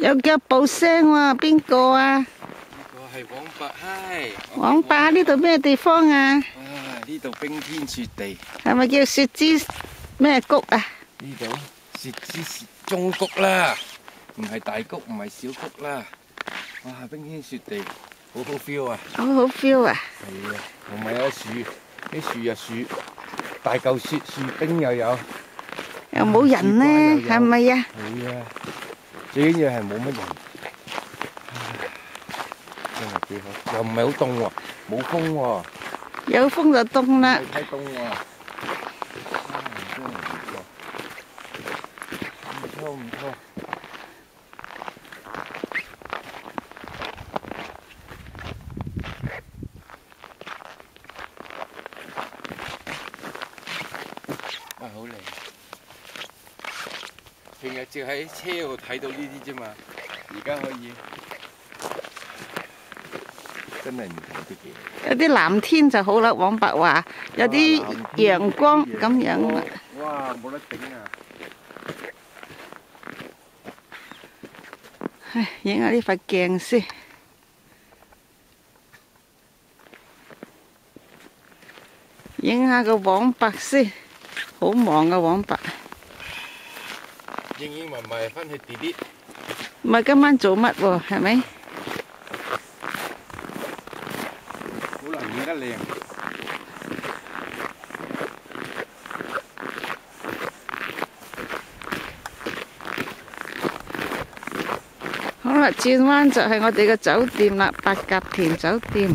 有腳步聲喎，邊個啊？呢個係黃伯，嗨！黃伯，呢度咩地方啊？哇！呢度冰天雪地。係咪叫雪之咩谷啊？呢度雪之中谷啦，唔係大谷，唔係小谷啦。哇！冰天雪地，好好 feel 啊！好好 feel 啊！係啊，同埋有樹，啲樹又樹，大嚿雪樹冰又有。又冇人呢，係咪啊？係啊，最緊要係冇乜人，真係幾好，又唔係好凍喎，冇風喎，有風就凍啦。太凍喎，真係唔錯，唔錯。哇，好靚！平日只喺車度睇到呢啲啫嘛，而家可以真係唔同啲嘅。有啲藍天就好啦，黃伯話有啲陽光咁樣。哇，冇得頂啊！唉，影下呢塊鏡先。影下個黃伯先，好忙啊黃伯。應應埋埋翻去地啲。唔係今晚做乜喎？係咪？好難影得靚。好啦，轉彎就係我哋嘅酒店啦，八甲田酒店。